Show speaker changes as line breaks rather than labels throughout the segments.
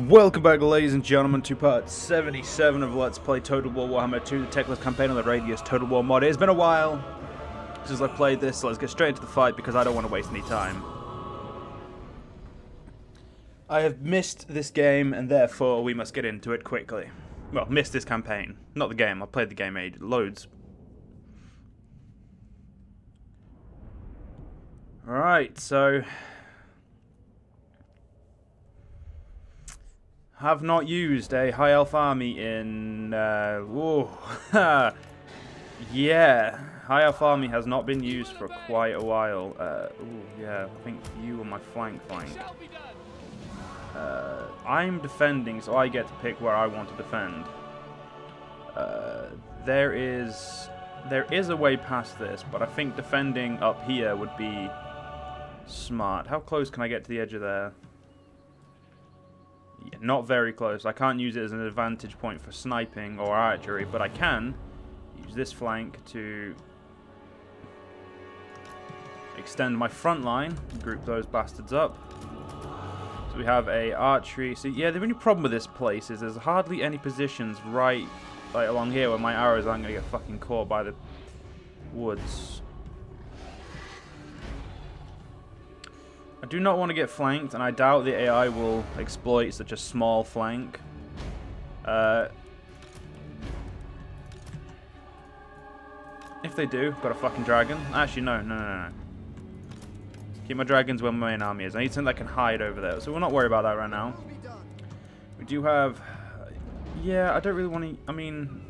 Welcome back, ladies and gentlemen, to part 77 of Let's Play Total War Warhammer 2, the Teclis campaign on the Radius Total War mod. It's been a while since I played this, so let's get straight into the fight because I don't want to waste any time. I have missed this game, and therefore we must get into it quickly. Well, missed this campaign. Not the game, I played the game loads. Alright, so... have not used a high elf army in yeah, high elf army has not been used for quite a while. Yeah, I think you on my flank. I'm defending, so I get to pick where I want to defend. There is a way past this, but I think defending up here would be smart. How close can I get to the edge of there? Yeah, not very close. I can't use it as an advantage point for sniping or archery, but I can use this flank to extend my front line, group those bastards up. So we have a archery. So yeah, the only problem with this place is there's hardly any positions right like along here where my arrows aren't going to get fucking caught by the woods. I do not want to get flanked, and I doubt the AI will exploit such a small flank. If they do, got a fucking dragon. Actually, no. Keep my dragons where my main army is. I need something that can hide over there, so we'll not worry about that right now. We do have... yeah, I don't really want to... I mean...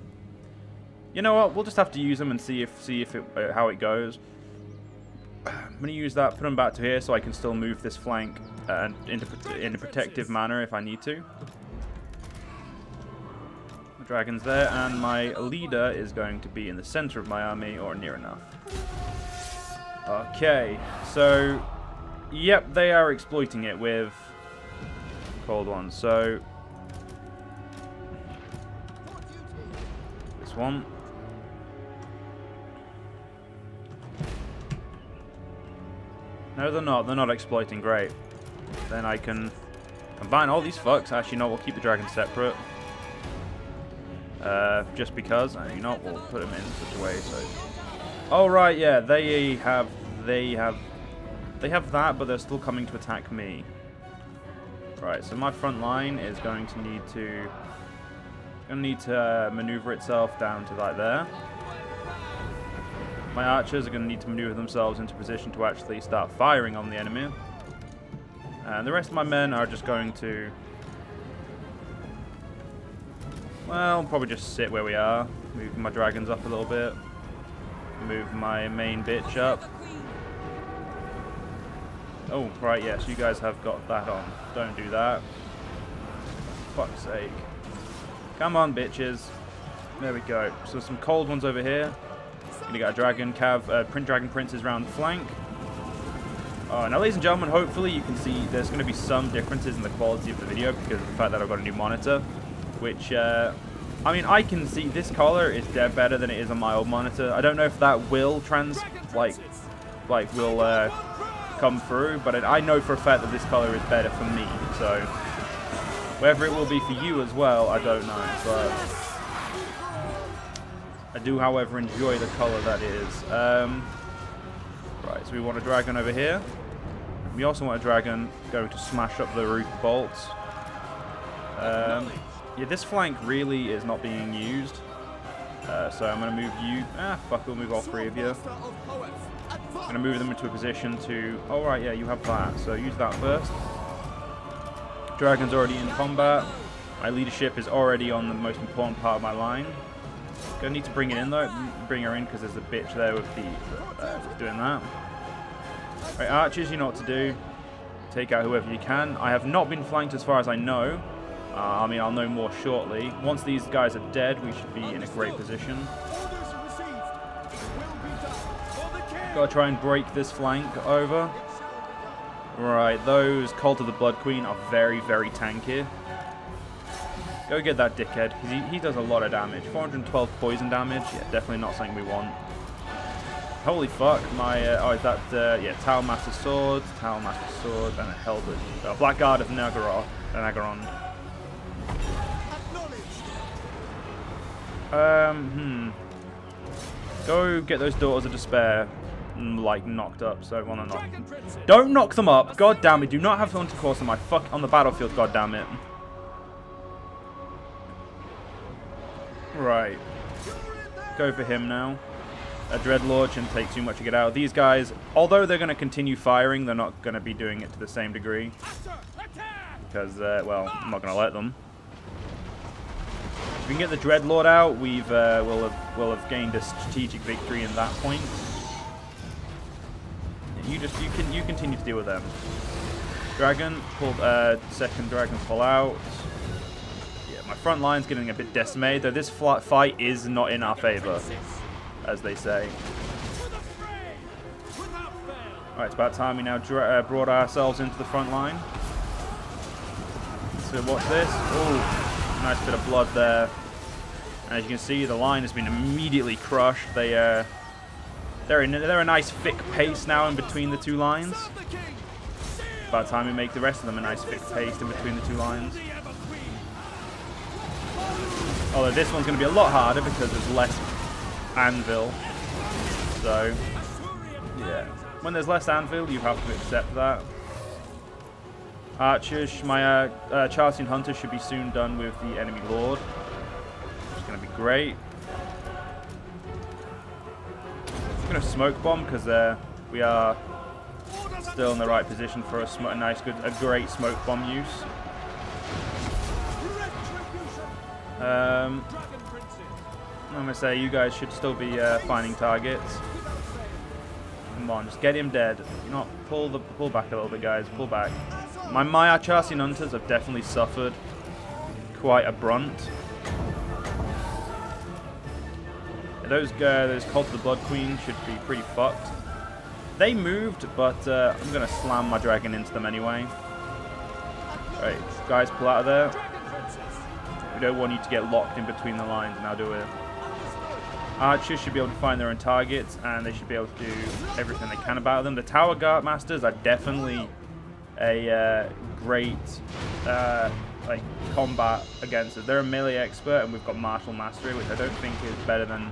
you know what? We'll just have to use them and see how it goes. I'm going to use that, put them back to here so I can still move this flank in a protective manner if I need to. The dragon's there, and my leader is going to be in the center of my army, or near enough. Okay, so, yep, they are exploiting it with cold ones. So, this one. No, they're not. They're not exploiting. Great. Then I can combine all these fucks. Actually, no, we'll keep the dragons separate. Just because. You know, we'll put them in such a way so... oh, right, yeah. They have that, but they're still coming to attack me. Right, so my front line is going to need to maneuver itself down to like there. My archers are going to need to maneuver themselves into position to actually start firing on the enemy. And the rest of my men are just going to... well, probably just sit where we are. Move my dragons up a little bit. Move my main bitch up. Oh, right, yes, you guys have got that on. Don't do that. For fuck's sake. Come on, bitches. There we go. So some cold ones over here. Gonna get a dragon dragon princes round the flank. Now, ladies and gentlemen, hopefully you can see there's going to be some differences in the quality of the video because of the fact that I've got a new monitor, which I mean, I can see this color is dead better than it is on my old monitor. I don't know if that will come through, but I know for a fact that this color is better for me. So whether it will be for you as well, I don't know, but I do, however, enjoy the colour that is. Right, so we want a dragon over here. We also want a dragon going to smash up the roof bolts. Yeah, this flank really is not being used. So I'm going to move you... fuck, we'll move all three of you. I'm going to move them into a position to... oh, right, yeah, you have that. So use that first. Dragon's already in combat. My leadership is already on the most important part of my line. Gonna need to bring it in though. Bring her in because there's a bitch there with the doing that. Right, archers, you know what to do. Take out whoever you can. I have not been flanked as far as I know. I mean, I'll know more shortly. Once these guys are dead, we should be in a great position. Gotta try and break this flank over. Right, those Cult of the Blood Queen are very, very tanky. Go get that dickhead. He does a lot of damage. 412 poison damage. Yeah, definitely not something we want. Holy fuck, my, is that, yeah, Talmaster's Sword, and a Hellbird. Blackguard of Nagaron. Go get those Daughters of Despair, like, knocked up, so I wanna knock. Don't knock them up! God damn it, do not have Hunter Course on the battlefield, god damn it. Right. Go for him now. A Dreadlord shouldn't take too much to get out. These guys, although they're going to continue firing, they're not going to be doing it to the same degree. Because, well, I'm not going to let them. If we can get the Dreadlord out, we'll have gained a strategic victory in that point. You continue to deal with them. Dragon, second dragon pull out. Yeah, my front line's getting a bit decimated, though this fight is not in our favor, as they say. Alright, it's about time we now brought ourselves into the front line. So watch this. Oh, nice bit of blood there. As you can see, the line has been immediately crushed. They're a nice thick pace now in between the two lines. About time we make the rest of them a nice thick pace in between the two lines. Although this one's going to be a lot harder because there's less anvil. So, yeah. When there's less anvil, you have to accept that. Archers, my Charlesian Hunter should be soon done with the enemy Lord. Which is going to be great. I'm going to smoke bomb because we are still in the right position for a great smoke bomb use. I'm going to say you guys should still be finding targets. Come on, just get him dead. You know, pull back a little bit, guys. Pull back. My Charlesian Hunters have definitely suffered quite a brunt. Those Cult of the Blood Queen should be pretty fucked. They moved, but I'm going to slam my dragon into them anyway. Alright, guys, pull out of there. We don't want you to get locked in between the lines, now do it. Archers should be able to find their own targets, and they should be able to do everything they can about them. The Tower Guard Masters are definitely a great like combat against us. They're a melee expert, and we've got martial mastery, which I don't think is better than.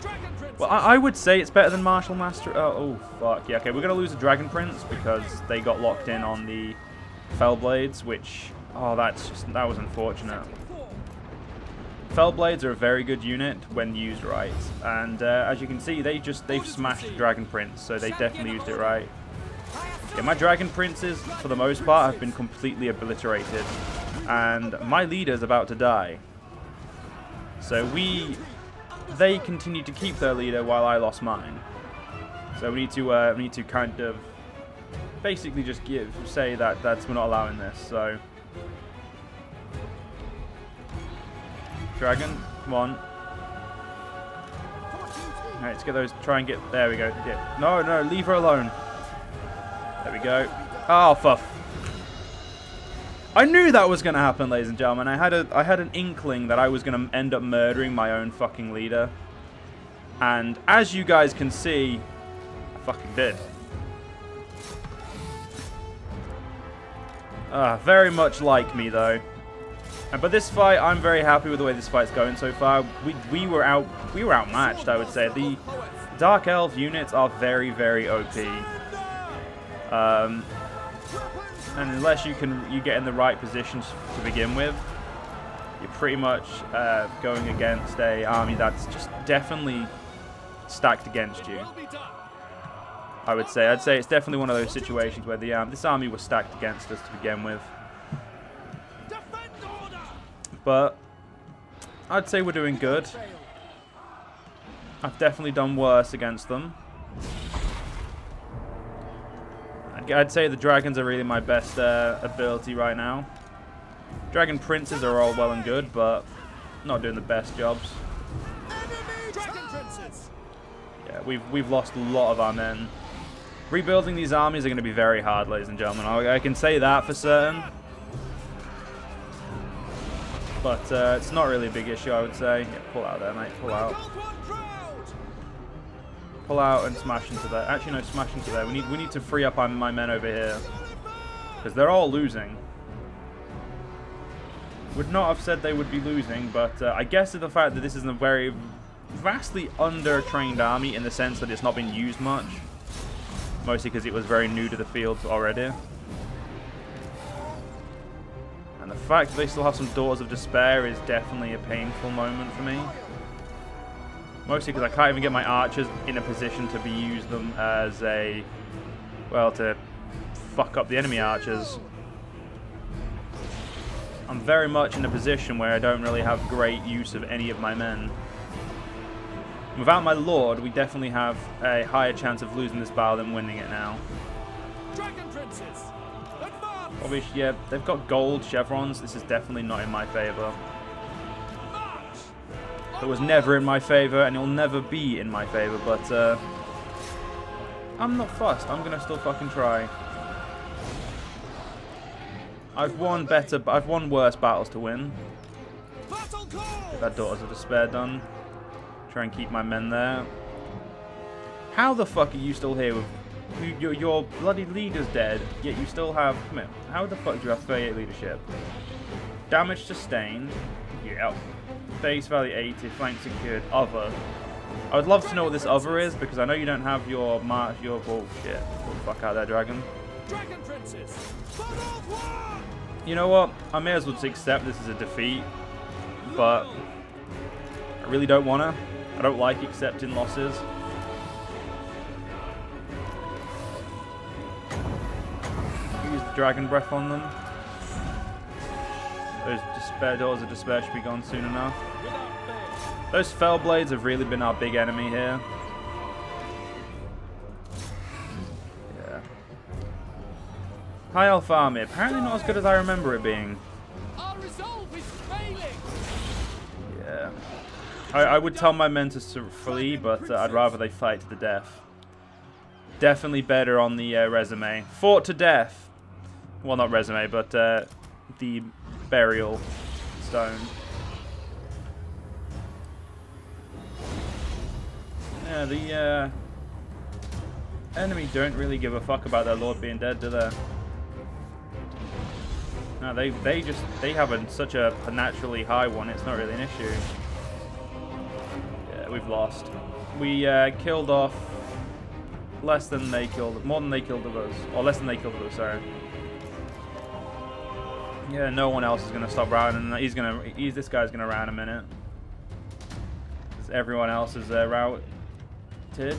Well, I would say it's better than martial mastery. Oh fuck yeah. Okay, we're gonna lose the Dragon Prince because they got locked in on the Fellblades, which that was unfortunate. Fellblades are a very good unit when used right, and as you can see, they've smashed the Dragon Prince, so they definitely used it right. Yeah, my Dragon Princes, for the most part, have been completely obliterated, and my leader's about to die. So they continue to keep their leader while I lost mine. So we need to kind of basically just say that we're not allowing this. So. Dragon, come on. Alright, let's get those, try and get, there we go. Yeah. No, leave her alone. There we go. Oh, fuff. I knew that was going to happen, ladies and gentlemen. I had an inkling that I was going to end up murdering my own fucking leader. And as you guys can see, I fucking did. Very much like me, though. But this fight, I'm very happy with the way this fight's going so far. We were outmatched, I would say. The Dark Elf units are very, very OP. And unless you get in the right positions to begin with, you're pretty much going against a army that's just definitely stacked against you. I'd say it's definitely one of those situations where this army was stacked against us to begin with. But I'd say we're doing good. I've definitely done worse against them. I'd say the dragons are really my best ability right now. Dragon Princes are all well and good, but not doing the best jobs. Yeah, we've lost a lot of our men. Rebuilding these armies are going to be very hard, ladies and gentlemen. I can say that for certain. But it's not really a big issue, I would say. Yeah, pull out there, mate. Pull out. Pull out and smash into there. Actually, no, smash into there. We need to free up my men over here. Because they're all losing. Would not have said they would be losing, but I guess the fact that this is a very vastly under-trained army in the sense that it's not been used much. Mostly because it was very new to the field already. And the fact that they still have some Daughters of Despair is definitely a painful moment for me. Mostly because I can't even get my archers in a position to be used them as a... well, to fuck up the enemy archers. I'm very much in a position where I don't really have great use of any of my men. Without my lord, we definitely have a higher chance of losing this battle than winning it now.
Dragon Princes, advance!
Obviously, yeah, they've got gold chevrons. This is definitely not in my favour. It was never in my favour, and it'll never be in my favour, but I'm not fussed. I'm gonna still fucking try. I've won worse battles to win. Get that Daughters of Despair done. Try and keep my men there. How the fuck are you still here with... Your bloody leader's dead, yet you still have... Come here. How the fuck do you have 38 leadership? Damage sustained. Yeah. Base value 80. Flank secured. Other. I would love to know what this other is, because I know you don't have your march... Your bullshit. Get the fuck out there, dragon.
Dragon Princes,
you know what? I may as well just accept this as a defeat. But... I really don't want to. I don't like accepting losses. Use the Dragon Breath on them. Those Daughters of Despair should be gone soon enough. Those Fell Blades have really been our big enemy here. Yeah. High Elf Army. Apparently not as good as I remember it being.
our resolve is failing!
Yeah. I would tell my men to flee, but I'd rather they fight to the death. Definitely better on the resume. Fought to death. Well, not resume, but the burial stone. Yeah, the enemy don't really give a fuck about their lord being dead, do they? No, they have such a naturally high one. It's not really an issue. Yeah, we've lost. We killed off less than they killed, more than they killed of us, or less than they killed of us. Sorry. Yeah, no one else is gonna stop routing. This guy's gonna rout in a minute. Everyone else is routed. Yeah,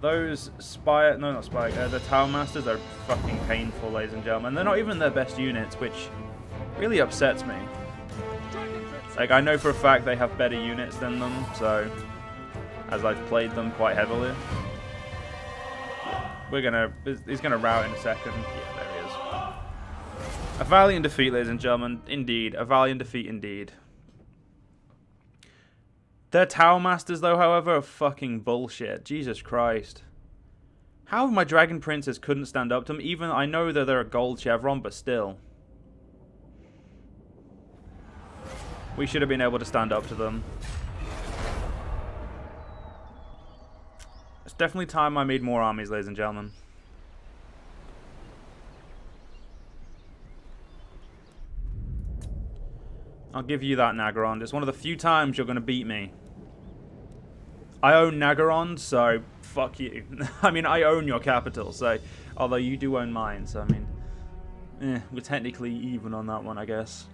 those the Tower Masters are fucking painful, ladies and gentlemen. They're not even their best units, which really upsets me. Like, I know for a fact they have better units than them, so as I've played them quite heavily. He's gonna rout in a second. Yeah, there he is. A valiant defeat, ladies and gentlemen. Indeed, a valiant defeat indeed. Their Tower Masters, though, however, are fucking bullshit. Jesus Christ. How my Dragon Princes couldn't stand up to them, even I know that they're a gold chevron, but still. We should have been able to stand up to them. It's definitely time I made more armies, ladies and gentlemen. I'll give you that, Naggarond. It's one of the few times you're going to beat me. I own Naggarond, so fuck you. I mean, I own your capital, so... Although you do own mine, so I mean... we're technically even on that one, I guess.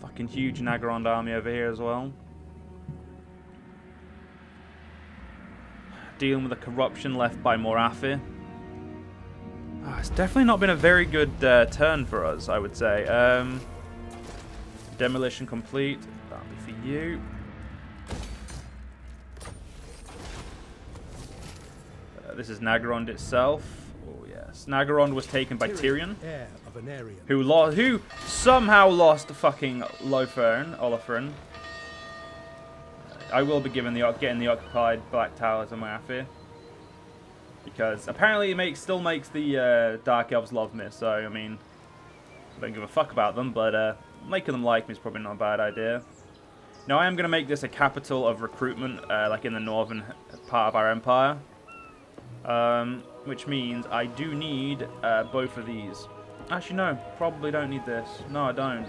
Fucking huge Naggarond army over here as well. Dealing with the corruption left by Morathi. It's definitely not been a very good turn for us, I would say. Demolition complete. That'll be for you. This is Naggarond itself. Oh yes, Naggarond was taken by Tyrion, who somehow lost fucking Olafern. I will be getting the occupied Black Towers on my affair. Because apparently it still makes the Dark Elves love me, so I mean, I don't give a fuck about them, but making them like me is probably not a bad idea. Now I am going to make this a capital of recruitment, like in the northern part of our empire. Which means I do need both of these. Actually, no. Probably don't need this. No, I don't.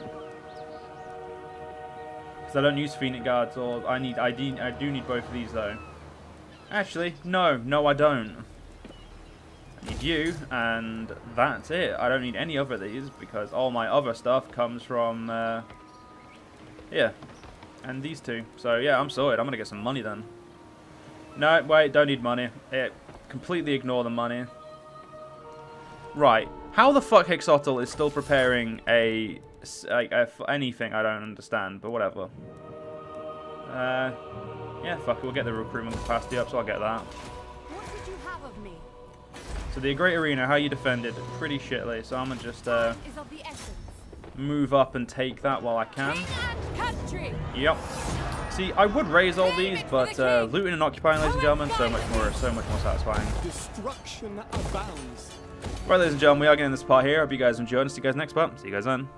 Because I don't use Phoenix Guards, or I do need both of these, though. Actually, no. No, I don't. I need you, and that's it. I don't need any other of these, because all my other stuff comes from, yeah, and these two. So, yeah, I'm sorted. I'm going to get some money, then. No, wait, don't need money. Completely ignore the money. Right. How the fuck Hixotl is still preparing anything, I don't understand, but whatever. Yeah, fuck it, we'll get the recruitment capacity up, so I'll get that.
What would you have of me?
So the Great Arena, how you defended? Pretty shittly, so I'm gonna just
Is of the essence.
move up and take that while I can.
King and country.
Yep. See, I would raise all these, but looting and occupying, ladies and gentlemen, so much more satisfying.
Destruction abounds.
Right, ladies and gentlemen, we are getting this part here. Hope you guys enjoyed, and see you guys next part. See you guys then.